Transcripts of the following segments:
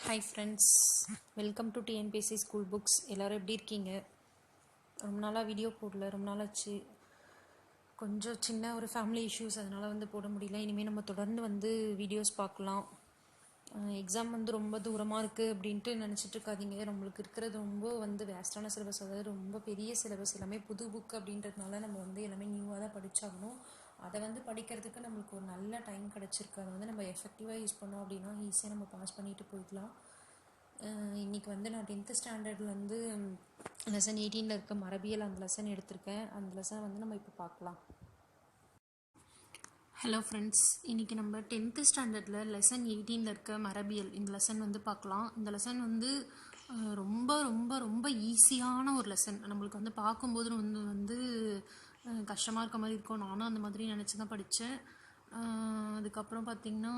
Hi friends, welcome to TNPSC school books. எல்லோரும் எப்படி இருக்கீங்க? ரொம்ப நாளாக வீடியோ போடல, ரொம்ப நாளாச்சு. கொஞ்சம் சின்ன ஒரு ஃபேமிலி இஷ்யூஸ், அதனால் போட முடியல. இனிமேல் நம்ம தொடர்ந்து வீடியோஸ் பார்க்கலாம். எக்ஸாம் ரொம்ப தூரமாக இருக்குது அப்படின்ட்டு நினச்சிட்டு இருக்காதீங்க. நம்மளுக்கு இருக்கிறது ரொம்ப வேஸ்டான சிலபஸ், அதாவது ரொம்ப பெரிய சிலபஸ், எல்லாமே புது புக் அப்படின்றதுனால நம்ம எல்லாமே நியூவாக தான் படித்தாகணும். அதை படிக்கிறதுக்கு நம்மளுக்கு ஒரு நல்ல டைம் கிடச்சிருக்கு. அதை நம்ம எஃபெக்டிவாக யூஸ் பண்ணோம் அப்படின்னா ஈஸியாக நம்ம பாஸ் பண்ணிட்டு போயிடலாம். இன்றைக்கி நான் 10th ஸ்டாண்டர்ட்லேருந்து லெசன் 18 இருக்க மரபியல் அந்த லெசன் எடுத்திருக்கேன். அந்த லெசனை நம்ம இப்போ பார்க்கலாம். ஹலோ ஃப்ரெண்ட்ஸ், இன்றைக்கி நம்ம 10th ஸ்டாண்டர்டில் லெசன் 18 இருக்க மரபியல் இந்த லெசன் பார்க்கலாம். இந்த லெசன் ரொம்ப ரொம்ப ரொம்ப ஈஸியான ஒரு லெசன். நம்மளுக்கு பார்க்கும்போது கஷ்டமாக இருக்க மாதிரி இருக்கும். நானும் அந்த மாதிரி நினச்சி தான் படித்தேன். அதுக்கப்புறம் பார்த்திங்கன்னா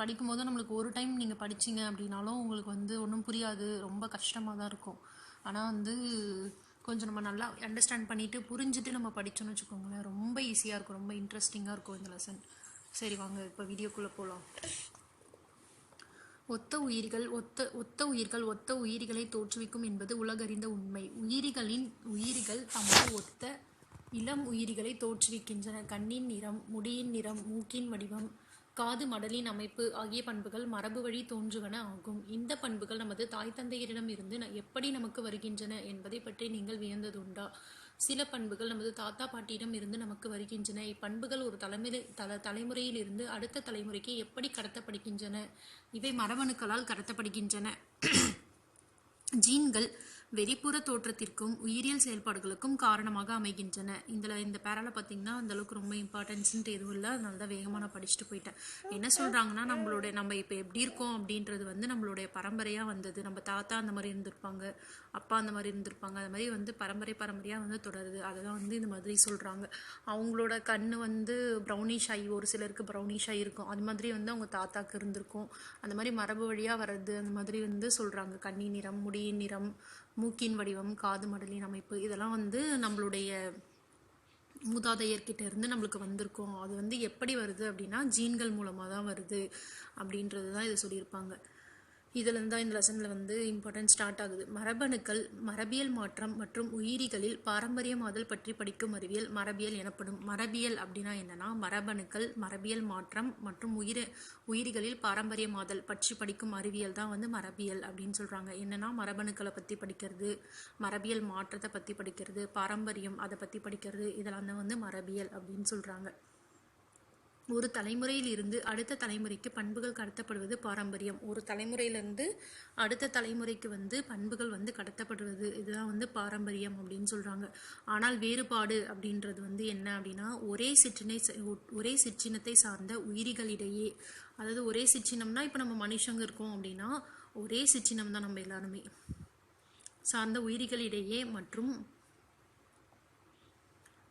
படிக்கும்போது நம்மளுக்கு ஒரு டைம் நீங்கள் படிச்சிங்க அப்படின்னாலும் உங்களுக்கு ஒன்றும் புரியாது, ரொம்ப கஷ்டமாக தான் இருக்கும். ஆனால் கொஞ்சம் நம்ம நல்லா அண்டர்ஸ்டாண்ட் பண்ணிவிட்டு புரிஞ்சுட்டு நம்ம படித்தோன்னு வச்சுக்கோங்களேன், ரொம்ப ஈஸியாக இருக்கும், ரொம்ப இன்ட்ரெஸ்டிங்காக இருக்கும் இந்த லெசன். சரி வாங்க இப்போ வீடியோக்குள்ளே போகலாம். ஒத்த உயிரிகளை தோற்றுவிக்கும் என்பது உலகறிந்த உண்மை. உயிரிகள் தமது ஒத்த இளம் உயிரிகளை தோற்றுவிக்கின்றன. கண்ணின் நிறம், முடியின் நிறம், மூக்கின் வடிவம், காது மடலின் அமைப்பு ஆகிய பண்புகள் மரபு வழி தோன்றுவன ஆகும். இந்த பண்புகள் நமது தாய் தந்தையரிடம் இருந்து எப்படி நமக்கு வருகின்றன என்பதை பற்றி நீங்கள் வியந்ததுண்டா? சில பண்புகள் நமது தாத்தா பாட்டியிடம் இருந்து நமக்கு வருகின்றன. இப்பண்புகள் ஒரு தலைமுறையில் இருந்து அடுத்த தலைமுறைக்கு எப்படி கடத்தப்படுகின்றன? இவை மரபணுக்களால் கடத்தப்படுகின்றன. ஜீன்கள் வெளிப்புற தோற்றத்திற்கும் உயிரியல் செயல்பாடுகளுக்கும் காரணமாக அமைகின்றன. இந்த பேரால பார்த்தீங்கன்னா அந்தளவுக்கு ரொம்ப இம்பார்ட்டன்ஸ்ன்ட்டு எதுவும் இல்லை, அதனால தான் வேகமாக நான் படிச்சுட்டு போயிட்டேன். என்ன சொல்கிறாங்கன்னா, நம்ம இப்போ எப்படி இருக்கோம் அப்படின்றது நம்மளுடைய பரம்பரையாக வந்தது. நம்ம தாத்தா அந்த மாதிரி இருந்திருப்பாங்க, அப்பா அந்த மாதிரி இருந்திருப்பாங்க, அது மாதிரி பரம்பரையாக தொடருது. அதை தான் இந்த மாதிரி சொல்கிறாங்க. அவங்களோட கண் ப்ரௌனிஷ் ஆகி, ஒரு சிலருக்கு ப்ரௌனிஷ் ஆகி இருக்கும், அது மாதிரி அவங்க தாத்தாக்கு இருந்திருக்கும். அந்த மாதிரி மரபு வழியாக வர்றது அந்த மாதிரி சொல்கிறாங்க. கண்ணின் நிறம், முடியின் நிறம், மூக்கின் வடிவம், காது மடலின் அமைப்பு, இதெல்லாம் நம்மளுடைய மூதாதையர்கிட்ட இருந்து நம்மளுக்கு வந்திருக்கும். அது எப்படி வருது அப்படின்னா ஜீன்கள் மூலமாக தான் வருது அப்படின்றது தான் இதை சொல்லியிருப்பாங்க. இதில் தான் இந்த லெசனில் இம்பார்ட்டன்ட் ஸ்டார்ட் ஆகுது. மரபணுக்கள், மரபியல் மாற்றம் மற்றும் உயிரிகளில் பாரம்பரியமாதல் பற்றி படிக்கும் அறிவியல் மரபியல் எனப்படும். மரபியல் அப்படின்னா என்னன்னா, மரபணுக்கள், மரபியல் மாற்றம் மற்றும் உயிரிகளில் பாரம்பரியமாதல் பற்றி படிக்கும் அறிவியல் தான் மரபியல் அப்படின்னு சொல்கிறாங்க. என்னன்னா, மரபணுக்களை பற்றி படிக்கிறது, மரபியல் மாற்றத்தை பற்றி படிக்கிறது, பாரம்பரியம் அதை பற்றி படிக்கிறது, இதெல்லாம் தான் மரபியல் அப்படின்னு சொல்கிறாங்க. ஒரு தலைமுறையில் இருந்து அடுத்த தலைமுறைக்கு பண்புகள் கடத்தப்படுவது பாரம்பரியம். ஒரு தலைமுறையிலிருந்து அடுத்த தலைமுறைக்கு பண்புகள் கடத்தப்படுவது, இதுதான் பாரம்பரியம் அப்படின்னு சொல்கிறாங்க. ஆனால் வேறுபாடு அப்படின்றது என்ன அப்படின்னா, ஒரே சிற்றினத்தை சார்ந்த உயிரிகளிடையே, அதாவது ஒரே சிற்றினம்னா இப்போ நம்ம மனுஷங்க இருக்கோம் அப்படின்னா ஒரே சிற்றினம் தான் நம்ம எல்லாருமே, சார்ந்த உயிரிகளிடையே மற்றும்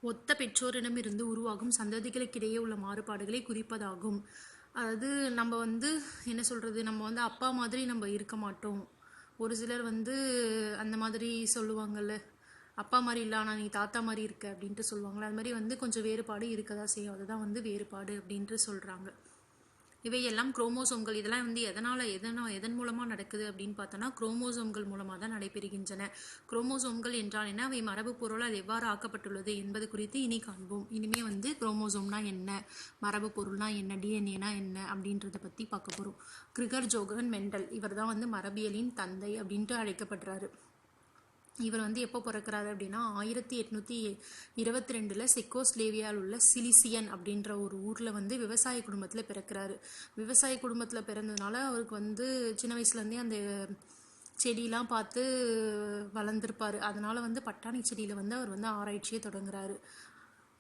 ஒத்த பெற்றோரிடமிருந்து உருவாகும் சந்ததிகளுக்கிடையே உள்ள மாறுபாடுகளை குறிப்பதாகும். அதாவது நம்ம என்ன சொல்கிறது, நம்ம அப்பா மாதிரி நம்ம இருக்க மாட்டோம். ஒரு சிலர் அந்த மாதிரி சொல்லுவாங்கள்ல, அப்பா மாதிரி இல்லை ஆனால் நீ தாத்தா மாதிரி இருக்க அப்படின்ட்டு சொல்லுவாங்களே, அது மாதிரி கொஞ்சம் வேறுபாடு இருக்க தான் செய்யும். அதுதான் வேறுபாடு அப்படின்ட்டு சொல்கிறாங்க. இவையெல்லாம் குரோமோசோம்கள். இதெல்லாம் எதன் மூலமாக நடக்குது அப்படின்னு பார்த்தோன்னா, குரோமோசோம்கள் மூலமாக தான் நடைபெறுகின்றன. குரோமோசோம்கள் என்றால் என்ன, அவை மரபு பொருள் அது எவ்வாறு ஆக்கப்பட்டுள்ளது என்பது குறித்து இனி காண்போம். இனிமே குரோமோசோம்னா என்ன, மரபு பொருள்னா என்ன, டிஎன்ஏனா என்ன அப்படின்றத பற்றி பார்க்க போகிறோம். கிரிகர் ஜோகன் மெண்டல், இவர் தான் மரபியலின் தந்தை அப்படின்ட்டு அழைக்கப்படுறாரு. இவர் எப்போ பிறக்கிறாரு அப்படின்னா 1822 செக்கோஸ்லேவியாவில் உள்ள சிலிசியன் அப்படின்ற ஒரு ஊரில் விவசாய குடும்பத்தில் பிறக்கிறாரு. விவசாய குடும்பத்தில் பிறந்ததுனால அவருக்கு சின்ன வயசுலேருந்தே அந்த செடியெலாம் பார்த்து வளர்ந்துருப்பார். அதனால் பட்டாணி செடியில் அவர் ஆராய்ச்சியை தொடங்குறாரு.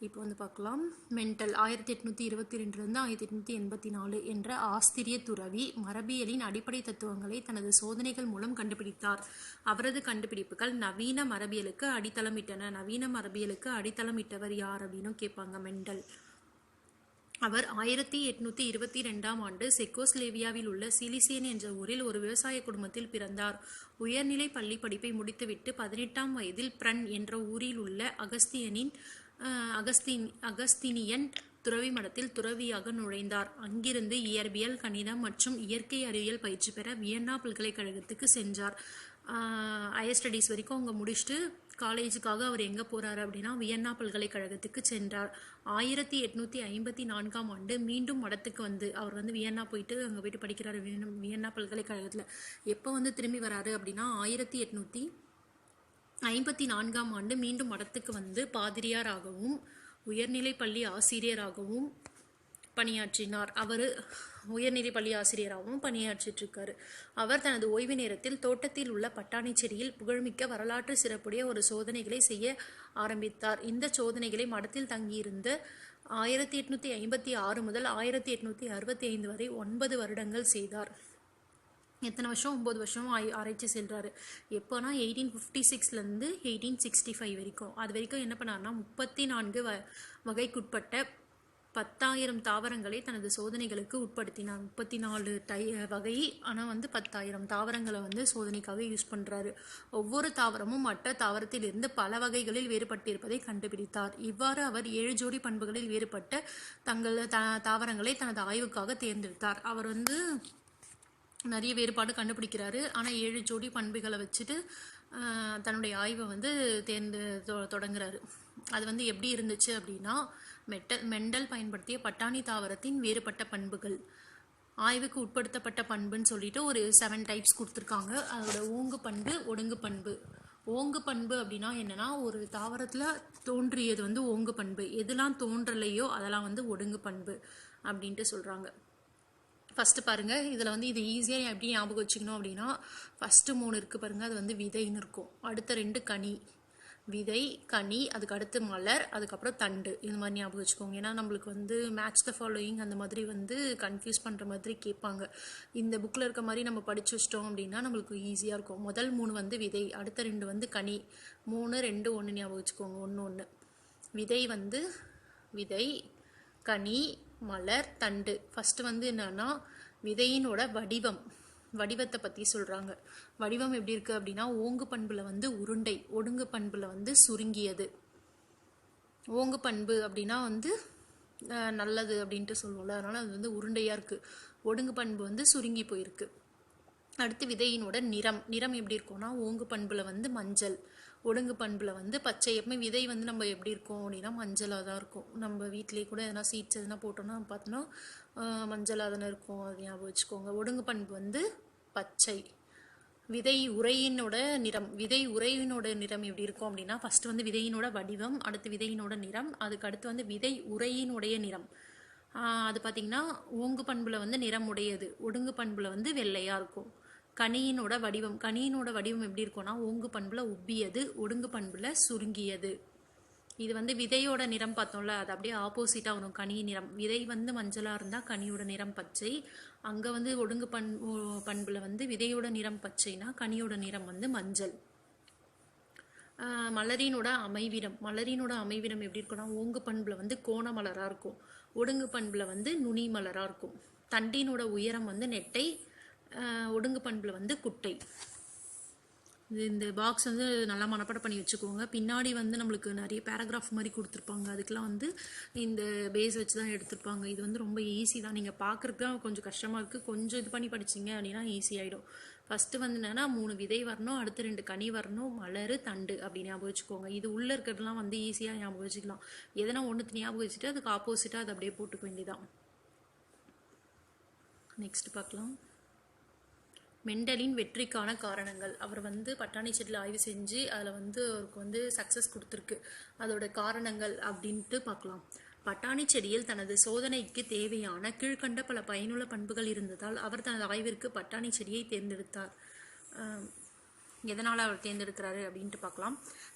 இப்போ பார்க்கலாம். மெண்டல் 1822 1884 என்ற ஆஸ்திரிய துறவி மரபியலின் அடிப்படை தத்துவங்களை தனது சோதனைகள் மூலம் கண்டுபிடித்தார். அவரது கண்டுபிடிப்புகள் நவீன மரபியலுக்கு அடித்தளமிட்டன. நவீன மரபியலுக்கு அடித்தளமிட்டவர் யார் அப்படின்னு கேட்பாங்க. மெண்டல். அவர் 1822 செக்கோஸ்லேவியாவில் உள்ள சிலிசியன் என்ற ஊரில் ஒரு விவசாய குடும்பத்தில் பிறந்தார். உயர்நிலை பள்ளி படிப்பை முடித்துவிட்டு 18ஆம் வயதில் பிரன் என்ற ஊரில் உள்ள அகஸ்தினியன் துறவி மடத்தில் துறவியாக நுழைந்தார். அங்கிருந்து இயற்பியல், கணிதம் மற்றும் இயற்கை அறிவியல் பயிற்சி பெற வியன்னா பல்கலைக்கழகத்துக்கு சென்றார். ஹையர் ஸ்டடீஸ் வரைக்கும் அவங்க முடிச்சுட்டு காலேஜுக்காக அவர் எங்கே போகிறாரு அப்படின்னா வியன்னா பல்கலைக்கழகத்துக்கு சென்றார். 1854ஆம் ஆண்டு மீண்டும் மடத்துக்கு வந்து அவர் வந்து வியன்னா போயிட்டு அங்கே போயிட்டு படிக்கிறாரு வியன்னா பல்கலைக்கழகத்தில். எப்போ வந்து திரும்பி வராரு அப்படின்னா 1854ஆம் ஆண்டு மீண்டும் மடத்துக்கு வந்து பாதிரியாராகவும் உயர்நிலை பள்ளி ஆசிரியராகவும் பணியாற்றினார். அவர் உயர்நிலை பள்ளி ஆசிரியராகவும் பணியாற்றிட்டு இருக்காரு. அவர் தனது ஓய்வு நேரத்தில் தோட்டத்தில் உள்ள பட்டாணி செடியில் புகழ்மிக்க வரலாற்று சிறப்புடைய ஒரு சோதனைகளை செய்ய ஆரம்பித்தார். இந்த சோதனைகளை மடத்தில் தங்கியிருந்த 1856 முதல் 1865 வரை 9 வருடங்கள் செய்தார். எத்தனை வருஷம்? 9 வருஷம் ஆராய்ச்சி செல்றாரு. எப்போனா 1856லேருந்து 1865 வரைக்கும். அது வரைக்கும் என்ன பண்ணார்னா 34 வகைக்குட்பட்ட 10,000 தாவரங்களை தனது சோதனைகளுக்கு உட்படுத்தினார். 34 வகை, ஆனால் வந்து 10,000 தாவரங்களை வந்து சோதனைக்காக யூஸ் பண்ணுறாரு. ஒவ்வொரு தாவரமும் மற்ற தாவரத்திலிருந்து பல வகைகளில் வேறுபட்டிருப்பதை கண்டுபிடித்தார். இவ்வாறு அவர் 7 ஜோடி பண்புகளில் வேறுபட்ட தாவரங்களை தனது ஆய்வுக்காக தேர்ந்தெடுத்தார். அவர் வந்து நிறைய வேறுபாடு கண்டுபிடிக்கிறாரு, ஆனால் 7 ஜோடி பண்புகளை வச்சுட்டு தன்னுடைய ஆய்வை வந்து தொடங்குறாரு. அது வந்து எப்படி இருந்துச்சு அப்படின்னா, மெண்டல் பயன்படுத்திய பட்டாணி தாவரத்தின் வேறுபட்ட பண்புகள், ஆய்வுக்கு உட்படுத்தப்பட்ட பண்புன்னு சொல்லிட்டு ஒரு 7 டைப்ஸ் கொடுத்துருக்காங்க. அதோட ஓங்கு பண்பு, ஒடுங்கு பண்பு. ஓங்கு பண்பு அப்படின்னா என்னன்னா, ஒரு தாவரத்தில் தோன்றியது வந்து ஓங்கு பண்பு, எதெல்லாம் தோன்றலையோ அதெல்லாம் வந்து ஒடுங்கு பண்பு அப்படின்ட்டு சொல்கிறாங்க. ஃபஸ்ட்டு பாருங்கள், இதில் வந்து இது ஈஸியாக எப்படி ஞாபகம் வச்சுக்கணும் அப்படின்னா, ஃபஸ்ட்டு 3 இருக்குது பாருங்கள், அது வந்து விதைன்னு இருக்கும். அடுத்த 2 கனி, விதை, கனி, அதுக்கு அடுத்து மலர், அதுக்கப்புறம் தண்டு. இது மாதிரி ஞாபகம் வச்சுக்கோங்க. ஏன்னா நம்மளுக்கு வந்து மேட்ச் த ஃபாலோயிங் அந்த மாதிரி வந்து கன்ஃபியூஸ் பண்ணுற மாதிரி கேட்பாங்க. இந்த புக்கில் இருக்க மாதிரி நம்ம படித்து வச்சிட்டோம் அப்படின்னா நம்மளுக்கு ஈஸியாக இருக்கும். முதல் 3 வந்து விதை, அடுத்த 2 வந்து கனி, 3, 2, 1 ஞாபகம் வச்சுக்கோங்க. 1 1. விதை வந்து விதை, கனி, மலர், தண்டு. ஃபஸ்ட்டு வந்து என்னன்னா விதையினோட வடிவத்தை பற்றி சொல்கிறாங்க. வடிவம் எப்படி இருக்குது அப்படின்னா, ஓங்கு பண்பில் வந்து உருண்டை, ஒடுங்கு பண்பில் வந்து சுருங்கியது. ஓங்கு பண்பு அப்படின்னா வந்து நல்லது அப்படின்ட்டு சொல்லுவோம்ல, அதனால் அது வந்து உருண்டையாக இருக்குது. ஒடுங்கு பண்பு வந்து சுருங்கி போயிருக்கு. அடுத்து விதையினோட நிறம் எப்படி இருக்கும்னா, ஓங்கு பண்பில் வந்து மஞ்சள், ஒடுங்கு பண்பில் வந்து பச்சை. எப்பவுமே விதை வந்து நம்ம எப்படி இருக்கும் அப்படின்னா மஞ்சளாக தான் இருக்கும். நம்ம வீட்டிலேயே கூட எதனா சீட்ஸ் எதனா போட்டோம்னா பார்த்தோன்னா மஞ்சளாக தானே இருக்கும், அது ஞாபகம் வச்சுக்கோங்க. ஒடுங்கு பண்பு வந்து பச்சை. விதை உரையினோட நிறம் எப்படி இருக்கும் அப்படின்னா, ஃபஸ்ட்டு வந்து விதையினோட வடிவம், அடுத்து விதையினோட நிறம், அதுக்கு அடுத்து வந்து விதை உரையினுடைய நிறம். அது பார்த்திங்கன்னா ஓங்கு பண்பில் வந்து நிறம் உடையது, ஒடுங்கு பண்பில் வந்து வெள்ளையாக இருக்கும். கனியினோட வடிவம் எப்படி இருக்கும்னா, ஓங்கு பண்பில் உப்பியது, ஒடுங்கு பண்பில் சுருங்கியது. இது வந்து விதையோட நிறம் பார்த்தோம்ல, அது அப்படியே ஆப்போசிட்டாக வரும். கனி நிறம், விதை வந்து மஞ்சளாக இருந்தால் கனியோட நிறம் பச்சை. அங்கே வந்து ஒடுங்கு பண்பில் வந்து விதையோட நிறம் பச்சைனா கனியோட நிறம் வந்து மஞ்சள். மலரினோட அமைவிடம் எப்படி இருக்குன்னா, ஓங்கு பண்பில் வந்து கோண மலராக இருக்கும், ஒடுங்கு பண்பில் வந்து நுனி மலராக இருக்கும். தண்டினோட உயரம் வந்து நெட்டை, ஒடுங்கு பண்பில் வந்து குட்டை. இந்த பாக்ஸ் வந்து நல்லா மனப்பாடம் பண்ணி வச்சுக்கோங்க. பின்னாடி வந்து நம்மளுக்கு நிறைய பேராகிராஃப் மாதிரி கொடுத்துருப்பாங்க, அதுக்கெலாம் வந்து இந்த பேஸ் வச்சு தான் எடுத்துருப்பாங்க. இது வந்து ரொம்ப ஈஸி தான், நீங்கள் பார்க்குறதுக்கு தான் கொஞ்சம் கஷ்டமாக இருக்குது, கொஞ்சம் இது பண்ணி படிச்சிங்க அப்படின்னா ஈஸி ஆகிடும். ஃபஸ்ட்டு வந்து என்னென்னா 3 விதை வரணும், அடுத்து 2 கனி வரணும், மலர், தண்டு அப்படி ஞாபகம் வச்சுக்கோங்க. இது உள்ளே இருக்கிறதுலாம் வந்து ஈஸியாக ஞாபகம் வச்சுக்கலாம். எதனா ஒன்று ஞாபகம் வச்சுட்டு அதுக்கு ஆப்போசிட்டாக அது அப்படியே போட்டுக்க வேண்டியதான். நெக்ஸ்ட் பார்க்கலாம். மெண்டலின் வெற்றிக்கான காரணங்கள். அவர் வந்து பட்டாணி செடியில் ஆய்வு செஞ்சு அதில் வந்து அவருக்கு வந்து சக்ஸஸ் கொடுத்துருக்கு. அதோட காரணங்கள் அப்படின்ட்டு பார்க்கலாம். பட்டாணி செடியில் தனது சோதனைக்கு தேவையான கீழ்கண்ட பல பயனுள்ள பண்புகள் இருந்ததால் அவர் தனது ஆய்விற்கு பட்டாணி செடியை தேர்ந்தெடுத்தார். எதனால் அவர் தேர்ந்தெடுக்கிறாரு அப்படின்ட்டு பார்க்கலாம்.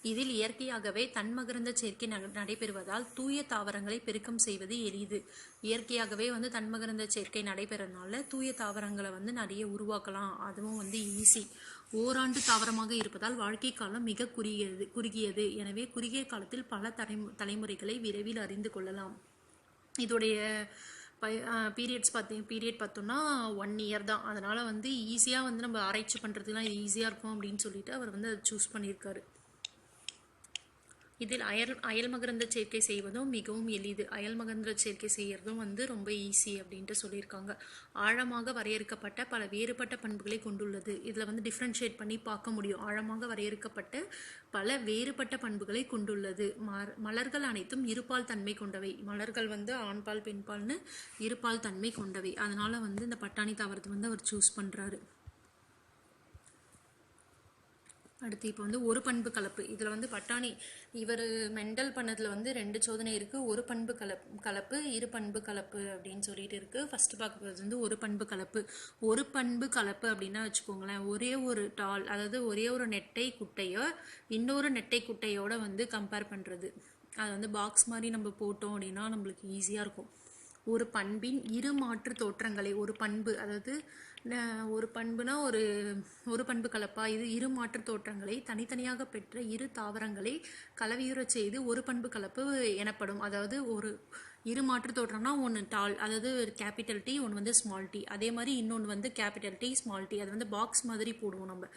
இதில் இயற்கையாகவே தன்மகரந்த சேர்க்கை நடைபெறுவதால் தூய தாவரங்களை பெருக்கம் செய்வது எளிது. இயற்கையாகவே வந்து தன்மகரந்த சேர்க்கை நடைபெறனால தூய தாவரங்களை வந்து நிறைய உருவாக்கலாம், அதுவும் வந்து ஈஸி. ஓராண்டு தாவரமாக இருப்பதால் வாழ்க்கை காலம் மிக குறுகியது. எனவே குறுகிய காலத்தில் பல தலைமுறைகளை விரைவில் அறிந்து கொள்ளலாம். இதோடைய பீரியட் பார்த்தோம்னா 1 இயர் தான். அதனால் வந்து ஈஸியாக வந்து நம்ம ஆராய்ச்சி பண்ணுறதுலாம் இது ஈஸியாக இருக்கும் அப்படின்னு சொல்லிட்டு அவர் வந்து அதை சூஸ் பண்ணியிருக்காரு. இதில் அயல் மகரந்த சேர்க்கை செய்வதும் மிகவும் எளிது. அயல் மகரந்த சேர்க்கை செய்யறதும் வந்து ரொம்ப ஈஸி அப்படின்ட்டு சொல்லியிருக்காங்க. ஆழமாக வரையறுக்கப்பட்ட பல வேறுபட்ட பண்புகளை கொண்டுள்ளது. இதில் வந்து டிஃப்ரென்ஷியேட் பண்ணி பார்க்க முடியும். ஆழமாக வரையறுக்கப்பட்ட பல வேறுபட்ட பண்புகளை கொண்டுள்ளது. மலர்கள் அனைத்தும் இருபால் தன்மை கொண்டவை. மலர்கள் வந்து ஆண்பால் பெண்பால்னு இருபால் தன்மை கொண்டவை. அதனால வந்து இந்த பட்டாணி தாவரத்தை வந்து அவர் சூஸ் பண்ணுறாரு. அடுத்து இப்போ வந்து ஒரு பண்பு கலப்பு. இதில் வந்து பட்டாணி இவர் மெண்டல் பண்ணதில் வந்து 2 சோதனை இருக்குது. ஒரு பண்பு கலப்பு இரு பண்பு கலப்பு அப்படின்னு சொல்லிட்டு இருக்குது. ஃபஸ்ட்டு பார்க்க போகிறது வந்து ஒரு பண்பு கலப்பு. ஒரு பண்பு கலப்பு அப்படின்னா வச்சுக்கோங்களேன், ஒரே ஒரு டால், அதாவது ஒரே ஒரு நெட்டை குட்டையோ இன்னொரு நெட்டை குட்டையோட வந்து கம்பேர் பண்ணுறது. அது வந்து பாக்ஸ் மாதிரி நம்ம போட்டோம் அப்படின்னா நம்மளுக்கு ஈஸியாக இருக்கும். ஒரு பண்பின் இரு மாற்று தோற்றங்களை, ஒரு பண்பு அதாவது ஒரு பண்புனா ஒரு பண்பு கலப்பா, இது இரு மாற்று தோற்றங்களை தனித்தனியாக பெற்ற இரு தாவரங்களை கலவையுறச் செய்து ஒரு பண்பு கலப்பு எனப்படும். அதாவது ஒரு இரு மாற்று தோற்றம்னா ஒன்று டால், அதாவது கேபிட்டல் டி, ஒன்று வந்து ஸ்மால் டி. அதே மாதிரி இன்னொன்று வந்து கேபிட்டல் டி ஸ்மால் டி. அது வந்து பாக்ஸ் மாதிரி போடுவோம், நம்ம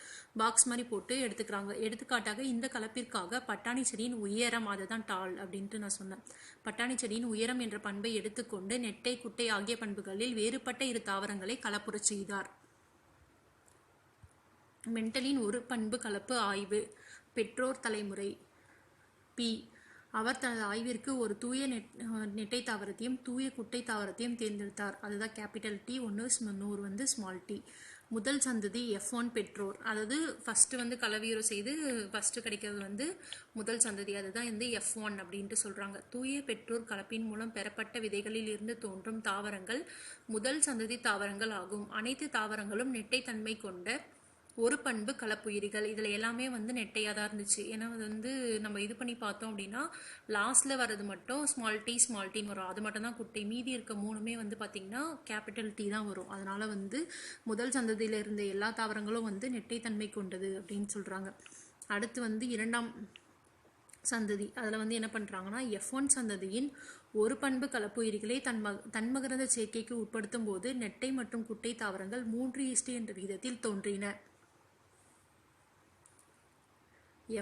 பாக்ஸ் மாதிரி போட்டு எடுத்துக்கிறாங்க. எடுத்துக்காட்டாக இந்த கலப்பிற்காக பட்டாணி செடியின் உயரம், அதுதான் டால் அப்படின்ட்டு நான் சொன்னேன். பட்டாணி செடியின் உயரம் என்ற பண்பை எடுத்துக்கொண்டு நெட்டை குட்டை ஆகிய பண்புகளில் வேறுபட்ட இரு தாவரங்களை கலப்புறச் செய்தார். மெண்டலின் ஒரு பண்பு கலப்பு ஆய்வு. பெற்றோர் தலைமுறை. பி. அவர் தனது ஆய்விற்கு ஒரு தூய நெட்டை தாவரத்தையும் தூய குட்டை தாவரத்தையும் தேர்ந்தெடுத்தார். அதுதான் கேபிட்டல் டி. ஒன்று வந்து ஸ்மால் டி. முதல் சந்ததி F1 பெற்றோர், அதாவது ஃபஸ்ட்டு வந்து கலவையுறு செய்து ஃபஸ்ட்டு கிடைக்கிறது வந்து முதல் சந்ததி, அதுதான் வந்து F1 அப்படின்ட்டு சொல்கிறாங்க. தூய பெற்றோர் கலப்பின் மூலம் பெறப்பட்ட விதைகளில் இருந்து தோன்றும் தாவரங்கள் முதல் சந்ததி தாவரங்கள் ஆகும். அனைத்து தாவரங்களும் நெட்டைத்தன்மை கொண்ட ஒரு பண்பு கலப்புயிரிகள். இதில் எல்லாமே வந்து நெட்டையாக தான் இருந்துச்சு. ஏன்னா அது வந்து நம்ம இது பண்ணி பார்த்தோம் அப்படின்னா லாஸ்ட்டில் வர்றது மட்டும் ஸ்மால் டீன்னு வரும். அது மட்டும் தான் குட்டை. மீதி இருக்க 3மே வந்து பார்த்திங்கன்னா கேபிட்டல் டி தான் வரும். அதனால் வந்து முதல் சந்ததியில் இருந்த எல்லா தாவரங்களும் வந்து நெட்டைத்தன்மை கொண்டது அப்படின்னு சொல்கிறாங்க. அடுத்து வந்து இரண்டாம் சந்ததி. அதில் வந்து என்ன பண்ணுறாங்கன்னா, F1 சந்ததியின் ஒரு பண்பு கலப்புயிரிகளை தன்மகரந்த சேர்க்கைக்கு உட்படுத்தும் போது நெட்டை மற்றும் குட்டை தாவரங்கள் 3:1 என்ற விகிதத்தில் தோன்றின.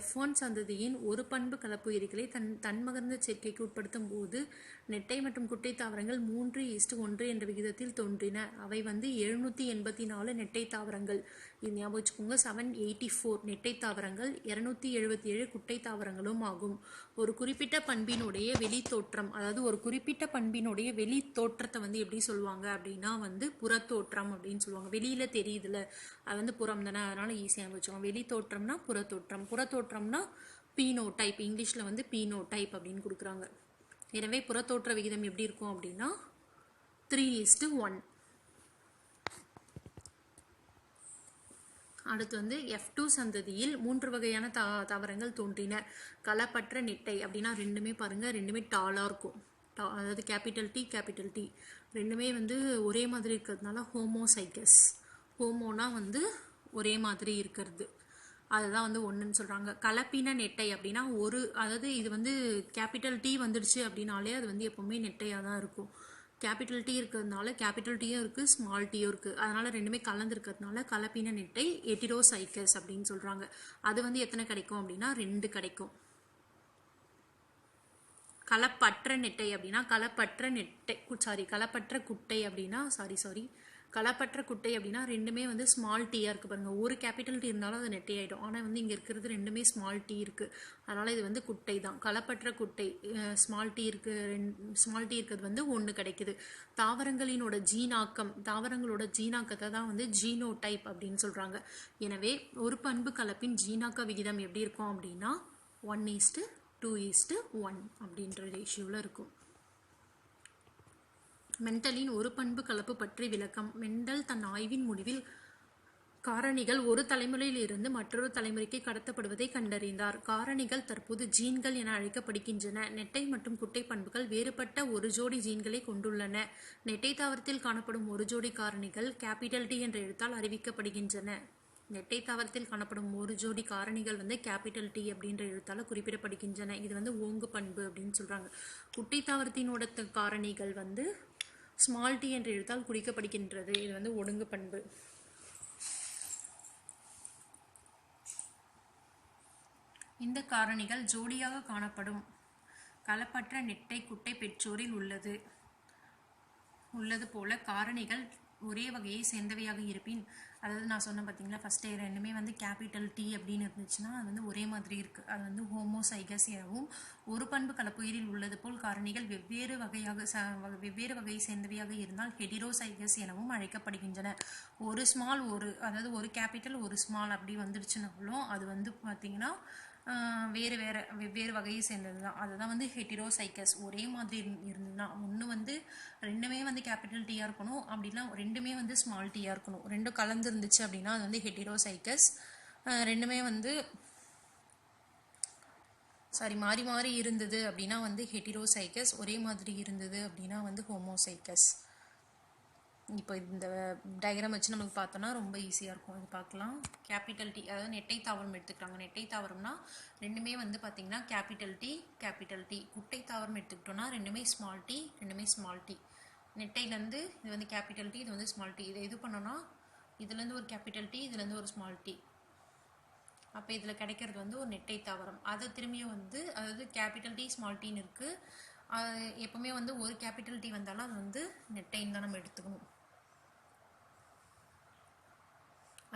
F1 சந்ததியின் ஒரு பண்பு கலப்புயிரிகளை தன்மகரந்த சேர்க்கைக்கு உட்படுத்தும் போது நெட்டை மற்றும் குட்டை தாவரங்கள் 3:1 என்ற விகிதத்தில் தோன்றின. அவை வந்து 784 நெட்டை தாவரங்கள். இது ஞாபகம் வச்சுக்கோங்க. 784 நெட்டை தாவரங்கள், 277 குட்டை தாவரங்களும் ஆகும். ஒரு குறிப்பிட்ட பண்பினுடைய வெளி தோற்றம், அதாவது ஒரு குறிப்பிட்ட பண்பினுடைய வெளி தோற்றத்தை வந்து எப்படி சொல்லுவாங்க அப்படின்னா வந்து புறத்தோற்றம் அப்படின்னு சொல்லுவாங்க. வெளியில தெரியுதுல, அது வந்து புறம் தானே, அதனால ஈஸியாக வச்சுக்கோங்க. வெளி தோற்றம்னா புறத்தோற்றம், புறத்தோற்றம்னா பீனோ டைப், இங்கிலீஷில் வந்து பீனோ டைப் அப்படின்னு கொடுக்குறாங்க. எனவே புறத்தோற்ற விகிதம் எப்படி இருக்கும் அப்படின்னா 3:1. அடுத்து வந்து F2 சந்ததியில் 3 வகையான தாவரங்கள் தோன்றின. கலப்பற்ற நெட்டை அப்படின்னா ரெண்டுமே பாருங்கள், ரெண்டுமே டாலாக இருக்கும். அதாவது கேபிட்டல் டி ரெண்டுமே வந்து ஒரே மாதிரி இருக்கிறதுனால ஹோமோசைகஸ். ஹோமோனா வந்து ஒரே மாதிரி இருக்கிறது, அதுதான் வந்து ஒன்றுன்னு சொல்கிறாங்க. கலப்பின நெட்டை அப்படின்னா அதாவது இது வந்து கேபிட்டல் டி வந்துடுச்சு அப்படின்னாலே அது வந்து எப்போவுமே நெட்டையாக தான் இருக்கும். கேபிட்டல் டி இருக்கிறதுனால கேபிட்டல் டியும் இருக்குது, ஸ்மால் டியும் இருக்குது. அதனால் ரெண்டுமே கலந்துருக்கிறதுனால கலப்பின நெட்டை ஹெட்டிரோசைகஸ் அப்படின்னு சொல்கிறாங்க. அது வந்து எத்தனை கிடைக்கும் அப்படின்னா 2 கிடைக்கும். கலப்பற்ற நெட்டை அப்படின்னா கலப்பற்ற குட்டை அப்படின்னா கலப்பற்ற குட்டை அப்படின்னா ரெண்டுமே வந்து ஸ்மால் டீயாக இருக்குது பாருங்கள். ஒரு கேபிட்டல் டி இருந்தாலும் அது நெட்டை ஆகிடும். ஆனால் வந்து இங்கே இருக்கிறது ரெண்டுமே ஸ்மால் டி இருக்குது, அதனால் இது வந்து குட்டை தான். கலப்பற்ற குட்டை ஸ்மால் டி இருக்கிறது வந்து 1 கிடைக்குது. தாவரங்களோட ஜீனாக்கத்தை தான் வந்து ஜீனோடைப் அப்படின்னு சொல்கிறாங்க. எனவே ஒரு பண்பு கலப்பின் ஜீனாக்க விகிதம் எப்படி இருக்கும் அப்படின்னா 1:2:1 அப்படின்ற ரேஷியோவில் இருக்கும். மெண்டலின் ஒரு பண்பு கலப்பு பற்றி விளக்கம். மெண்டல் தன் ஆய்வின் முடிவில் காரணிகள் ஒரு தலைமுறையில் இருந்து மற்றொரு தலைமுறைக்கு கடத்தப்படுவதை கண்டறிந்தார். காரணிகள் தற்போது ஜீன்கள் என அழைக்கப்படுகின்றன. நெட்டை மற்றும் குட்டை பண்புகள் வேறுபட்ட ஒரு ஜோடி ஜீன்களை கொண்டுள்ளன. நெட்டை தாவரத்தில் காணப்படும் ஒரு ஜோடி காரணிகள் கேபிட்டல் டி என்ற எழுத்தால் அறிவிக்கப்படுகின்றன. நெட்டை தாவரத்தில் காணப்படும் ஒரு ஜோடி காரணிகள் வந்து கேபிட்டல் டி அப்படின்ற எழுத்தால் குறிப்பிடப்படுகின்றன. இது வந்து ஓங்கு பண்பு அப்படின்னு சொல்கிறாங்க. குட்டை தாவரத்தினோட காரணிகள் வந்து ஸ்மால் டி என்ற எழுத்தால் குறிக்கப்படுகின்றது. இது வந்து ஒடுங்கு பண்பு. இந்த இந்த காரணிகள் ஜோடியாக காணப்படும் கலப்பற்ற நெட்டை குட்டை பெற்றோரில் உள்ளது போல காரணிகள் ஒரே வகையை சேர்ந்தவையாக இருப்பின், அதாவது நான் சொன்ன பார்த்தீங்களா ஃபஸ்ட்டு ரெண்டுமே வந்து கேபிட்டல் டி அப்படின்னு இருந்துச்சுன்னா அது வந்து ஒரே மாதிரி இருக்குது, அது வந்து ஹோமோசைகஸ் எனவும், ஒரு பண்பு கலப்புயிரில் உள்ளது போல் காரணிகள் வெவ்வேறு வகையை சேர்ந்தவையாக இருந்தால் ஹெடிரோசைகஸ் எனவும் அழைக்கப்படுகின்றன. அதாவது ஒரு கேபிட்டல் ஒரு ஸ்மால் அப்படி வந்துடுச்சுனாலும் அது வந்து பார்த்தீங்கன்னா வெவ்வேறு வகையை சேர்ந்தது தான். அதுதான் வந்து ஹெட்டிரோசைக்கஸ். ஒரே மாதிரி இருந்ததுன்னா ஒன்று வந்து ரெண்டுமே வந்து கேபிட்டல் டீயாக இருக்கணும், அப்படின்னா ரெண்டுமே வந்து ஸ்மால் டீயாக இருக்கணும். ரெண்டும் கலந்து இருந்துச்சு அப்படின்னா அது வந்து ஹெட்டிரோசைக்கஸ். ரெண்டுமே வந்து மாறி மாறி இருந்தது அப்படின்னா வந்து ஹெட்டிரோசைக்கஸ். ஒரே மாதிரி இருந்தது அப்படின்னா வந்து ஹோமோசைக்கஸ். இப்போ இந்த டயக்ராம் வச்சு நமக்கு பார்த்தோன்னா ரொம்ப ஈஸியாக இருக்கும். இது பார்க்கலாம். கேபிட்டல் டி அதாவது நெட்டை தாவரம் எடுத்துக்கிட்டாங்க. நெட்டை தாவரம்னா ரெண்டுமே வந்து பார்த்திங்கன்னா கேபிட்டல் டி. குட்டை தாவரம் எடுத்துக்கிட்டோன்னா ரெண்டுமே ஸ்மால் டி. நெட்டையிலேருந்து இது வந்து கேபிட்டல் டி, இது வந்து ஸ்மால் டி. இதை இது பண்ணோன்னா இதுலேருந்து ஒரு கேபிட்டல் டி, இதுலேருந்து ஒரு ஸ்மால் டி. அப்போ இதில் கிடைக்கிறது வந்து ஒரு நெட்டை தாவரம். அதை திரும்பியும் வந்து அதாவது கேபிட்டல் டி ஸ்மால் டின்னு இருக்குது. எப்போவுமே வந்து ஒரு கேபிட்டல் டி வந்தாலும் அது வந்து நெட்டைன்னு தான் நம்ம எடுத்துக்கணும்.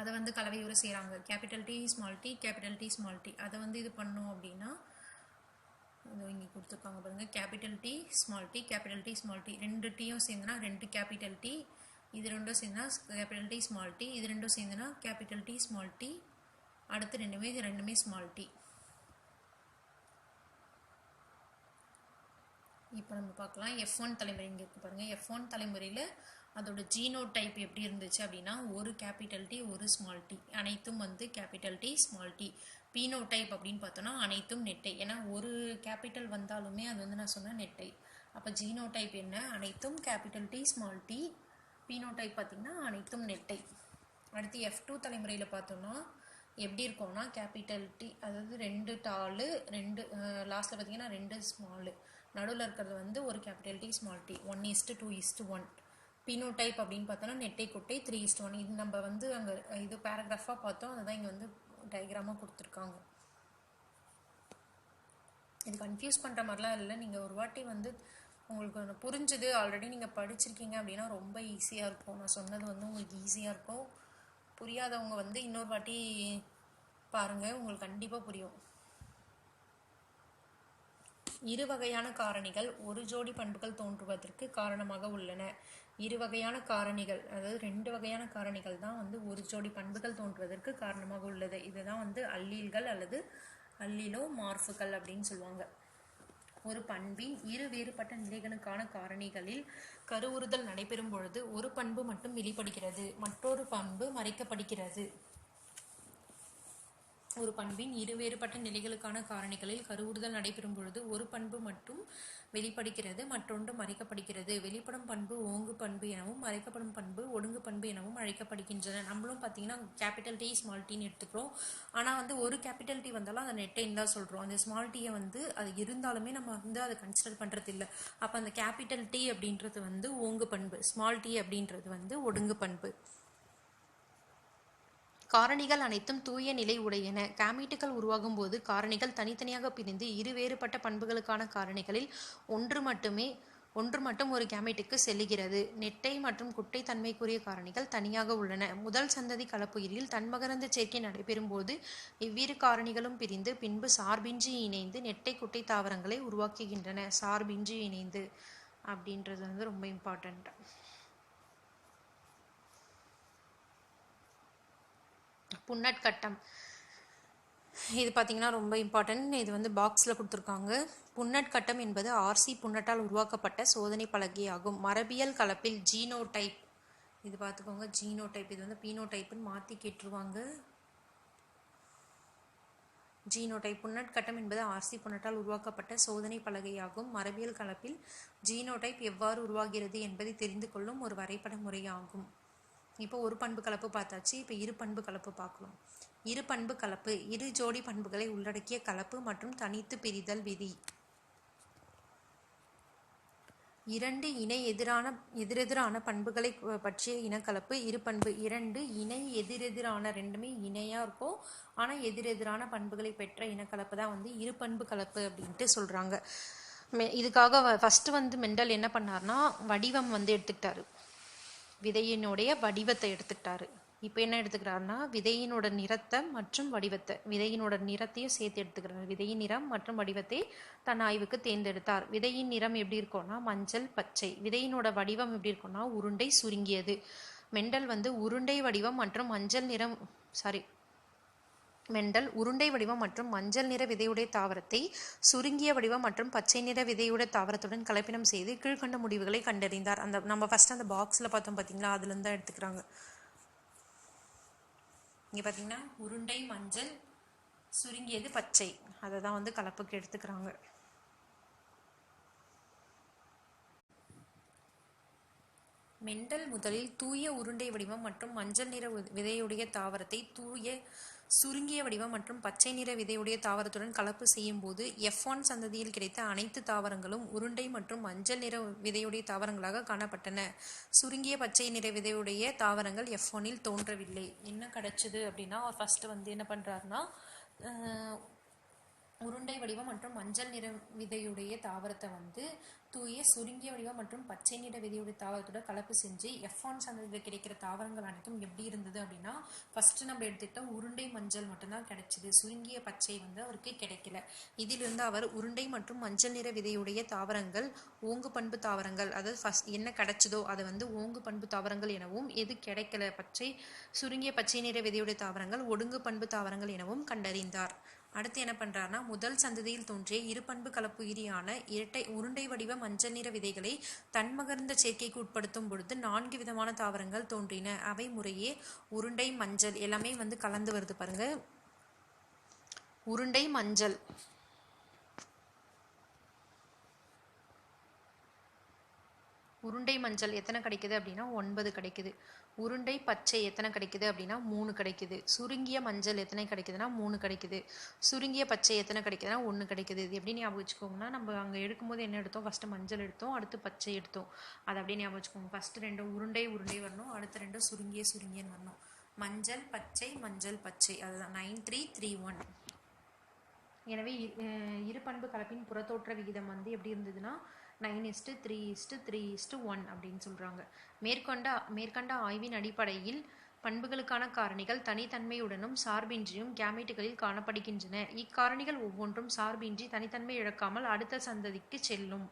அதை வந்து கலவையோடு செய்கிறாங்க. கேபிட்டல் டி ஸ்மால் டி அதை வந்து இது பண்ணோம் அப்படின்னா இங்கே கொடுத்துருக்காங்க பாருங்கள். கேபிட்டல் டி ஸ்மால் டி ரெண்டு டீயும் சேர்ந்துனா ரெண்டு கேபிட்டல் டி, இது ரெண்டும் சேர்ந்துனா கேபிட்டல் டி ஸ்மால் டி, இது ரெண்டும் சேர்ந்துனா கேபிட்டல் டி ஸ்மால் டி, அடுத்து ரெண்டுமே ஸ்மால் டி. இப்போ நம்ம பார்க்கலாம். F1 தலைமுறை இங்கே இருக்குது பாருங்கள். F1 தலைமுறையில் அதோட ஜீனோ டைப் எப்படி இருந்துச்சு அப்படின்னா ஒரு கேபிட்டல் டி ஒரு ஸ்மால் டி, அனைத்தும் வந்து capital T small T. Phenotype அப்படின்னு பார்த்தோன்னா அனைத்தும் நெட்டை. ஏன்னா ஒரு கேபிட்டல் வந்தாலுமே அது வந்து நான் சொன்னேன் நெட்டை. அப்போ ஜீனோ டைப் என்ன? அனைத்தும் capital T small T. Phenotype பார்த்திங்கன்னா அனைத்தும் நெட்டை. அடுத்து F2 தலைமுறையில் பார்த்தோன்னா எப்படி இருக்கும்னா கேபிட்டல் டி அதாவது ரெண்டு டாலு, ரெண்டு லாஸ்ட்டில் பார்த்தீங்கன்னா ரெண்டு ஸ்மாலு, நடுவில் இருக்கிறது வந்து ஒரு capital T small T. 1:2:1. Phenotype அப்படின்னு பார்த்தோன்னா நெட்டை குட்டை 3:1. இது நம்ம வந்து அங்கே இது பேராகிராஃபாக பார்த்தோம், அதுதான் இங்கே வந்து டயக்ராமாக கொடுத்துருக்காங்க. இது கன்ஃபியூஸ் பண்ணுற மாதிரிலாம் இல்லை. நீங்கள் ஒரு வாட்டி வந்து உங்களுக்கு புரிஞ்சுது, ஆல்ரெடி நீங்கள் படிச்சிருக்கீங்க அப்படின்னா ரொம்ப ஈஸியாக இருக்கும். நான் சொன்னது வந்து உங்களுக்கு ஈஸியாக இருக்கும். புரியாதவங்க வந்து இன்னொரு வாட்டி பாருங்கள், உங்களுக்கு கண்டிப்பாக புரியும். இரு வகையான காரணிகள் ஒரு ஜோடி பண்புகள் தோன்றுவதற்கு காரணமாக உள்ளன. இரு வகையான காரணிகள் அதாவது ரெண்டு வகையான காரணிகள் தான் வந்து ஒரு ஜோடி பண்புகள் தோன்றுவதற்கு காரணமாக உள்ளது. இதுதான் வந்து அல்லீல்கள் அல்லது அல்லிலோமார்புகள் அப்படின்னு சொல்லுவாங்க. ஒரு பண்பின் இரு வேறுபட்ட நிலைகளுக்கான காரணிகளில் கருவுறுதல் நடைபெறும் பொழுது ஒரு பண்பு மட்டும் வெளிப்படுகிறது, மற்றொரு பண்பு மறைக்கப்படுகிறது. ஒரு பண்பின் இரு வேறுபட்ட நிலைகளுக்கான காரணிகளில் கருவுறுதல் நடைபெறும் பொழுது ஒரு பண்பு மட்டும் வெளிப்படுகிறது, மற்றொன்று மறைக்கப்படுகிறது. வெளிப்படும் பண்பு ஓங்கு பண்பு எனவும் மறைக்கப்படும் பண்பு ஒடுங்கு பண்பு எனவும் அழைக்கப்படுகின்றன. நம்மளும் பார்த்தீங்கன்னா கேபிட்டல் டி ஸ்மால் டின்னு எடுத்துக்கிறோம். ஆனால் வந்து ஒரு கேபிட்டல் டி வந்தாலும் அதை நெட்டைன்னு தான் சொல்கிறோம். அந்த ஸ்மால் டீயை வந்து அது இருந்தாலுமே நம்ம வந்து அதை கன்சிடர் பண்ணுறது இல்லை. அப்போ அந்த கேபிட்டல் டி அப்படின்றது வந்து ஓங்கு பண்பு, ஸ்மால் டி அப்படின்றது வந்து ஒடுங்கு பண்பு. காரணிகள் அனைத்தும் தூய நிலை உடையன. கேமீட்டுகள் உருவாகும் போது காரணிகள் தனித்தனியாக பிரிந்து இரு வேறுபட்ட பண்புகளுக்கான காரணிகளில் ஒன்று மட்டும் ஒரு கேமீட்டுக்கு செல்லுகிறது. நெட்டை மற்றும் குட்டை தன்மைக்குரிய காரணிகள் தனியாக உள்ளன. முதல் சந்ததி கலப்புயிரில் தன்மகரந்த சேர்க்கை நடைபெறும் போது இவ்விரு காரணிகளும் பிரிந்து பின்பு சார்பின்றி இணைந்து நெட்டை குட்டை தாவரங்களை உருவாக்குகின்றன. சார்பின்றி இணைந்து அப்படின்றது வந்து ரொம்ப இம்பார்ட்டண்ட். புன்னட்கட்டம் இது பார்த்தீங்கன்னா ரொம்ப இம்பார்ட்டன்ட். இது வந்து பாக்ஸில் கொடுத்துருக்காங்க. புன்னட்கட்டம் என்பது ஆர்சி புன்னட்டால் உருவாக்கப்பட்ட சோதனை பலகையாகும். மரபியல் கலப்பில் ஜீனோடைப் இது பார்த்துக்கோங்க. ஜீனோடைப் இது வந்து பீனோடைப்புன்னு மாற்றி கேட்டுருவாங்க. ஜீனோடைப் புன்னட்கட்டம் என்பது ஆர்சி புன்னட்டால் உருவாக்கப்பட்ட சோதனை பலகையாகும். மரபியல் கலப்பில் ஜீனோடைப் எவ்வாறு உருவாகிறது என்பதை தெரிந்து கொள்ளும் ஒரு வரைபட முறையாகும். இப்போ ஒரு பண்பு கலப்பு பார்த்தாச்சு. இப்போ இரு பண்பு கலப்பு பார்க்கலாம். இரு பண்பு கலப்பு இரு ஜோடி பண்புகளை உள்ளடக்கிய கலப்பு மற்றும் தனித்து பிரிதல் விதி. இரண்டு இணை எதிரெதிரான பண்புகளை பற்றிய இனக்கலப்பு இருபண்பு. இரண்டு இணை எதிரெதிரான, ரெண்டுமே இணையாக இருக்கும் ஆனால் எதிரெதிரான பண்புகளை பெற்ற இனக்கலப்பு தான் வந்து இருபண்பு கலப்பு அப்படின்ட்டு சொல்கிறாங்க. இதுக்காக ஃபஸ்ட்டு வந்து மெண்டல் என்ன பண்ணார்னா வடிவம் வந்து எடுத்துக்கிட்டாரு, விதையினுடைய வடிவத்தை எடுத்துக்கிட்டாரு. இப்போ என்ன எடுத்துக்கிறாருன்னா விதையினோட நிறத்தை மற்றும் வடிவத்தை, விதையினோட நிறத்தையும் சேர்த்து எடுத்துக்கிறார். விதையின் நிறம் மற்றும் வடிவத்தை தன் ஆய்வுக்கு தேர்ந்தெடுத்தார். விதையின் நிறம் எப்படி இருக்கும்னா மஞ்சள் பச்சை. விதையினோட வடிவம் எப்படி இருக்கும்னா உருண்டை சுருங்கியது. மெண்டல் வந்து உருண்டை வடிவம் மற்றும் உருண்டை வடிவம் மற்றும் மஞ்சள் நிற விதையுடைய தாவரத்தை சுருங்கிய வடிவம் மற்றும் பச்சை நிற விதையுடைய தாவரத்துடன் கலப்பினம் செய்து கீழ்கண்ட முடிவுகளை கண்டறிந்தார். நம்ம ஃபர்ஸ்ட் அந்த பாக்ஸில் பார்த்தோம் பார்த்தீங்களா, அதுலேருந்து தான் எடுத்துக்கிறாங்க. இங்கே பார்த்தீங்கன்னா உருண்டை மஞ்சள், சுருங்கியது பச்சை, அதை தான் வந்து கலப்புக்கு எடுத்துக்கிறாங்க. மெண்டல் முதலில் தூய உருண்டை வடிவம் மற்றும் மஞ்சள் நிற விதையுடைய தாவரத்தை சுருங்கிய வடிவம் மற்றும் பச்சை நிற விதையுடைய தாவரத்துடன் கலப்பு செய்யும் போது F1 சந்ததியில் கிடைத்த அனைத்து தாவரங்களும் உருண்டை மற்றும் மஞ்சள் நிற விதையுடைய தாவரங்களாக காணப்பட்டன. சுருங்கிய பச்சை நிற விதையுடைய தாவரங்கள் F1இல் தோன்றவில்லை. என்ன கிடைச்சது அப்படின்னா ஃபர்ஸ்ட் வந்து என்ன பண்ணுறாருன்னா உருண்டை வடிவம் மற்றும் மஞ்சள் நிற விதையுடைய தாவரத்தை வந்து தூய சுருங்கிய வடிவம் மற்றும் பச்சை நிற விதையுடைய தாவரத்தோட கலப்பு செஞ்சு F1 சந்ததியில் கிடைக்கிற தாவரங்கள் அனைத்தும் எப்படி இருந்தது அப்படின்னா ஃபர்ஸ்ட் நம்ம எடுத்துக்கிட்டோம் உருண்டை மஞ்சள் மட்டும்தான் கிடைச்சிது, சுருங்கிய பச்சை வந்து அவருக்கு கிடைக்கல. இதிலிருந்து அவர் உருண்டை மற்றும் மஞ்சள் நிற விதையுடைய தாவரங்கள் ஓங்கு பண்பு தாவரங்கள், அதாவது ஃபர்ஸ்ட் என்ன கிடைச்சதோ அதை வந்து ஓங்கு பண்பு தாவரங்கள் எனவும், எது கிடைக்கல சுருங்கிய பச்சை நிற விதையுடைய தாவரங்கள் ஒடுங்கு பண்பு தாவரங்கள் எனவும் கண்டறிந்தார். அடுத்து என்ன பண்ணுறாருன்னா முதல் சந்ததியில் தோன்றிய இருபண்பு கலப்புயிரியான உருண்டை வடிவ மஞ்சள் நிற விதைகளை தன்மகர்ந்த சேர்க்கைக்கு உட்படுத்தும் பொழுது 4 விதமான தாவரங்கள் தோன்றின. அவை முறையே உருண்டை மஞ்சள், எல்லாமே வந்து கலந்து வருது பாருங்க. உருண்டை மஞ்சள், உருண்டை மஞ்சள் எத்தனை கிடைக்குது அப்படின்னா 9 கிடைக்குது. உருண்டை பச்சை எத்தனை கிடைக்குது அப்படின்னா 3 கிடைக்குது. சுருங்கிய மஞ்சள் எத்தனை கிடைக்குதுன்னா 3 கிடைக்குது. சுருங்கிய பச்சை எத்தனை கிடைக்குதுன்னா 1 கிடைக்குது. இது எப்படி ஞாபகம் வச்சுக்கோங்கன்னா நம்ம அங்கே எடுக்கும்போது என்ன எடுத்தோம், ஃபஸ்ட்டு மஞ்சள் எடுத்தோம், அடுத்து பச்சை எடுத்தோம். அதை அப்படியே ஞாபகம் வச்சுக்கோங்க. ஃபஸ்ட்டு 2 உருண்டை வரணும், அடுத்த 2 சுருங்கியன்னு வரணும். மஞ்சள் பச்சை, அதுதான் 9331. எனவே இருபண்பு கலப்பின் புறத்தோற்ற விகிதம் வந்து எப்படி இருந்ததுன்னா 9:3:3:1 அப்படின்னு சொல்கிறாங்க. மேற்கண்ட ஆய்வின் அடிப்படையில் பண்புகளுக்கான காரணிகள் தனித்தன்மையுடனும் சார்பின்றியும் கேமெட்டுகளில் காணப்படுகின்றன. இக்காரணிகள் ஒவ்வொன்றும் சார்பின்றி தனித்தன்மை இழக்காமல் அடுத்த சந்ததிக்கு செல்லும்.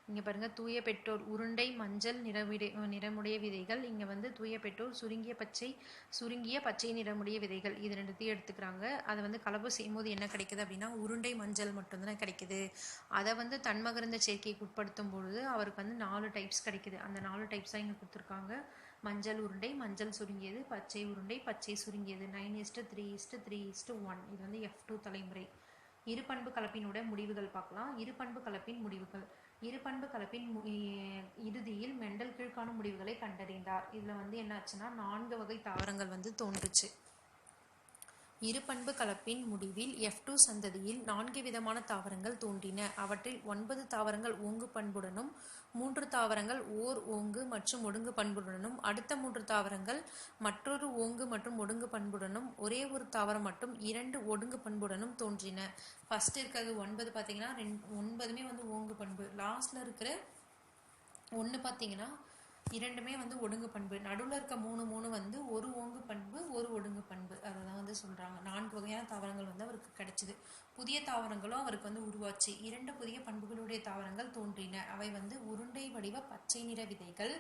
இங்கே பாருங்கள், தூய பெற்றோர் உருண்டை மஞ்சள் நிறமுடைய விதைகள். இங்கே வந்து தூய பெற்றோர் சுருங்கிய பச்சை நிறமுடைய விதைகள். இது ரெண்டுத்தையும் எடுத்துக்கிறாங்க. அதை வந்து கலப்பு செய்யும்போது என்ன கிடைக்குது அப்படின்னா உருண்டை மஞ்சள் மட்டும்தான் கிடைக்குது. அதை வந்து தன்மகர்ந்த சேர்க்கைக்கு உட்படுத்தும் பொழுது அவருக்கு வந்து 4 டைப்ஸ் கிடைக்குது. அந்த 4 டைப்ஸாக இங்கே கொடுத்துருக்காங்க. மஞ்சள் உருண்டை, மஞ்சள் சுருங்கியது, பச்சை உருண்டை, பச்சை சுருங்கியது. 9:3:3:1. இது வந்து F2 தலைமுறை. இருபண்பு கலப்பினோட முடிவுகள் பார்க்கலாம். இருபண்பு கலப்பின் முடிவுகள். இருபண்பு கலப்பின் இறுதியில் மெண்டல் கீழ்காணும் முடிவுகளை கண்டறிந்தார். இதில் வந்து என்னாச்சுன்னா 4 வகை தாவரங்கள் வந்து தோன்றுச்சு. இருபண்பு கலப்பின் முடிவில் F2 சந்ததியில் 4 விதமான தாவரங்கள் தோன்றின. அவற்றில் 9 தாவரங்கள் ஓங்கு பண்புடனும், 3 தாவரங்கள் ஓர் ஓங்கு மற்றும் ஒடுங்கு பண்புடனும், அடுத்த 3 தாவரங்கள் மற்றொரு ஓங்கு மற்றும் ஒடுங்கு பண்புடனும், ஒரே ஒரு தாவரம் மட்டும் 2 ஒடுங்கு பண்புடனும் தோன்றின. ஃபர்ஸ்ட் இருக்கிறது 9 பார்த்தீங்கன்னா 9மே வந்து ஓங்கு பண்பு. லாஸ்ட்ல இருக்கிற 1 பார்த்தீங்கன்னா 2மே வந்து ஒடுங்கு பண்பு. நடுவில் இருக்க 3 வந்து ஒரு ஓங்கு பண்பு, ஒரு ஒடுங்கு பண்பு. அதை தான் வந்து சொல்கிறாங்க. 4 வகையான தாவரங்கள் வந்து அவருக்கு கிடைச்சிது. புதிய தாவரங்களும் அவருக்கு வந்து உருவாச்சு. 2 புதிய பண்புகளுடைய தாவரங்கள் தோன்றின. அவை வந்து உருண்டை வடிவ பச்சை நிற விதைகள்,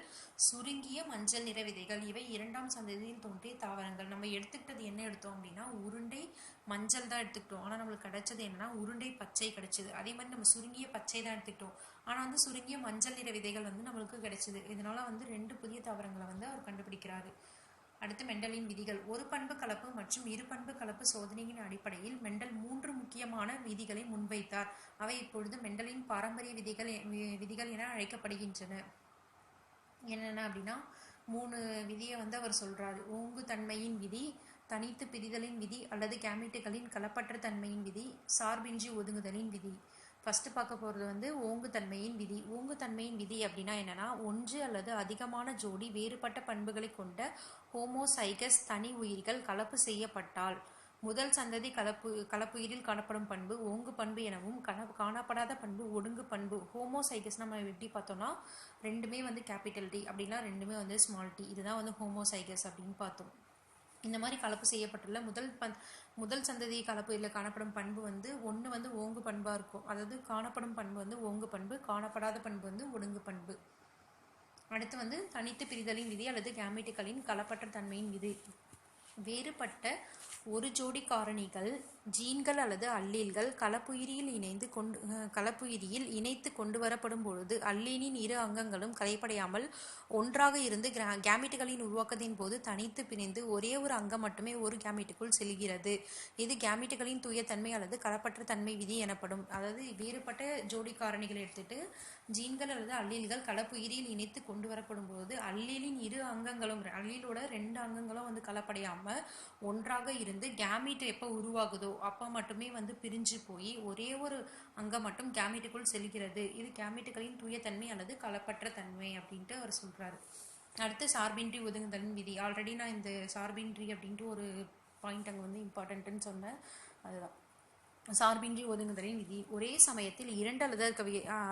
சுருங்கிய மஞ்சள் நிற விதைகள். இவை 2ஆம் சந்ததியில் தோன்றிய தாவரங்கள். நம்ம எடுத்துக்கிட்டது என்ன எடுத்தோம் அப்படின்னா உருண்டை மஞ்சள் தான் எடுத்துக்கிட்டோம். ஆனால் நம்மளுக்கு கிடைச்சது என்னன்னா உருண்டை பச்சை கிடைச்சிது. அதே மாதிரி நம்ம சுருங்கிய பச்சை தான் எடுத்துக்கிட்டோம். ஆனால் வந்து சுருங்கிய மஞ்சள் நிற விதைகள் வந்து நம்மளுக்கு கிடைச்சிது. இதனால வந்து 2 புதிய தாவரங்களை வந்து அவர் கண்டுபிடிக்கிறாரு. அடுத்து மெண்டலின் விதிகள். ஒரு பண்பு கலப்பு மற்றும் இருபண்பு கலப்பு சோதனையின் அடிப்படையில் மெண்டல் 3 முக்கியமான விதிகளை முன்வைத்தார். அவை இப்பொழுது மெண்டலின் பாரம்பரிய விதிகள் என அழைக்கப்படுகின்றன. என்னென்ன அப்படின்னா 3 விதியை வந்து அவர் சொல்றாரு. ஓங்கு தன்மையின் விதி, தனித்து பிரிதலின் விதி அல்லது கேமெட்டுகளின் கலப்பற்ற தன்மையின் விதி, சார்பின்றி ஒதுங்குதலின் விதி. ஃபஸ்ட்டு பார்க்க போகிறது வந்து ஓங்குதன்மையின் விதி. ஓங்குதன்மையின் விதி அப்படின்னா என்னென்னா, ஒன்று அல்லது அதிகமான ஜோடி வேறுபட்ட பண்புகளை கொண்ட ஹோமோசைகஸ் தனி உயிர்கள் கலப்பு செய்யப்பட்டால் முதல் சந்ததி கலப்புயிரில் காணப்படும் பண்பு ஓங்கு பண்பு எனவும் காணப்படாத பண்பு ஒடுங்கு பண்பு. ஹோமோசைகஸ் நம்ம எப்படி பார்த்தோம்னா ரெண்டுமே வந்து கேபிட்டல் டி, அப்படின்னா ரெண்டுமே வந்து ஸ்மால் டி. இதுதான் வந்து ஹோமோசைகஸ் அப்படின்னு பார்த்தோம். இந்த மாதிரி கலப்பு செய்யப்பட்டுள்ள முதல் சந்ததி கலப்புயிரில் காணப்படும் பண்பு வந்து ஒன்று வந்து ஓங்கு பண்பாக இருக்கும். அதாவது காணப்படும் பண்பு வந்து ஓங்கு பண்பு, காணப்படாத பண்பு வந்து ஒடுங்கு பண்பு. அடுத்து வந்து தனித்து பிரிதலின் விதி அல்லது கேமெட்டுகளின் கலப்பற்ற தன்மையின் விதி. வேறுபட்ட ஒரு ஜோடி காரணிகள், ஜீன்கள் அல்லது அல்லீல்கள் கலப்புயிரியில் இணைத்து கொண்டு வரப்படும் பொழுது அல்லீனின் இரு அங்கங்களும் கலைப்படையாமல் ஒன்றாக இருந்து கேமெட்டுகளின் உருவாக்கத்தின் போது தனித்து பிரிந்து ஒரே ஒரு அங்கம் மட்டுமே ஒரு கேமெட்டுக்குள் செல்கிறது. இது கேமெட்டுகளின் தூயத்தன்மை அல்லது கலப்பற்ற தன்மை விதி எனப்படும். அதாவது வேறுபட்ட ஜோடி காரணிகள் எடுத்துட்டு ஜீன்கள் அல்லது அல்லீல்கள் கலப்புயிரியில் இணைத்து கொண்டு வரப்படும் போது அல்லீலின் இரு அங்கங்களும், அல்லீலோட 2 அங்கங்களும் வந்து கலப்படையாமல் ஒன்றாக இருந்து கேமெட் எப்போ உருவாகுதோ அப்போ மட்டுமே வந்து பிரிஞ்சு போய் ஒரே ஒரு அங்கம் மட்டும் கேமெட்டுக்குள் செல்கிறது. இது கேமெட்டுகளின் தூயத்தன்மை அல்லது கலப்பற்ற தன்மை அப்படின்ட்டு அவர் சொல்கிறாரு. அடுத்து சார்பின்றி ஒதுங்குதலின் விதி. ஆல்ரெடி நான் இந்த சார்பின்றி அப்படின்ட்டு ஒரு பாயிண்ட் அங்கே வந்து இம்பார்ட்டன்ட்டுன்னு சொன்னேன். அதுதான் சார்பின்றி ஒதுங்குதலின் விதி. ஒரே சமயத்தில் 2 அல்லது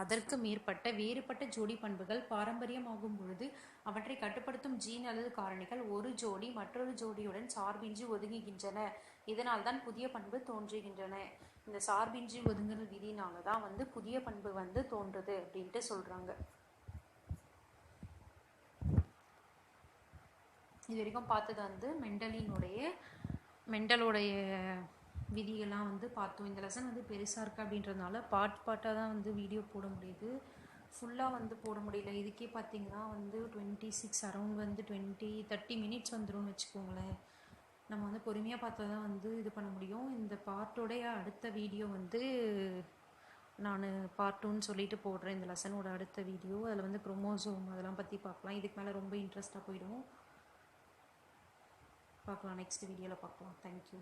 அதற்கு மேற்பட்ட வேறுபட்ட ஜோடி பண்புகள் பாரம்பரியமாகும் பொழுது அவற்றை கட்டுப்படுத்தும் ஜீன் அல்லது காரணிகள் ஒரு ஜோடி மற்றொரு ஜோடியுடன் சார்பின்றி ஒதுங்குகின்றன. இதனால் தான் புதிய பண்பு தோன்றுகின்றன. இந்த சார்பின்றி ஒதுங்குதல் விதினால தான் வந்து புதிய பண்பு வந்து தோன்றுது அப்படின்ட்டு சொல்கிறாங்க. இது வரைக்கும் பார்த்தது வந்து மெண்டலோடைய விதிகள்லாம் வந்து பார்த்தோம். இந்த லெசன் வந்து பெருசாக இருக்குது அப்படின்றதுனால பார்ட்டாக தான் வந்து வீடியோ போட முடியுது, ஃபுல்லாக வந்து போட முடியல. இதுக்கே பார்த்திங்கன்னா வந்து 26 அரௌண்ட் வந்து 30 மினிட்ஸ் வந்துடும் வச்சுக்கோங்களேன். நம்ம வந்து பொறுமையாக பார்த்தா தான் வந்து இது பண்ண முடியும். இந்த பார்ட்டோடைய அடுத்த வீடியோ வந்து நான் பார்ட் 2ன்னு சொல்லிட்டு போடுறேன். இந்த லெசனோட அடுத்த வீடியோ அதில் வந்து குரோமோசோம் அதெல்லாம் பற்றி பார்க்கலாம். இதுக்கு மேலே ரொம்ப இன்ட்ரெஸ்ட்டாக போயிடும். பார்க்கலாம், நெக்ஸ்ட் வீடியோவில் பார்க்கலாம். தேங்க்யூ.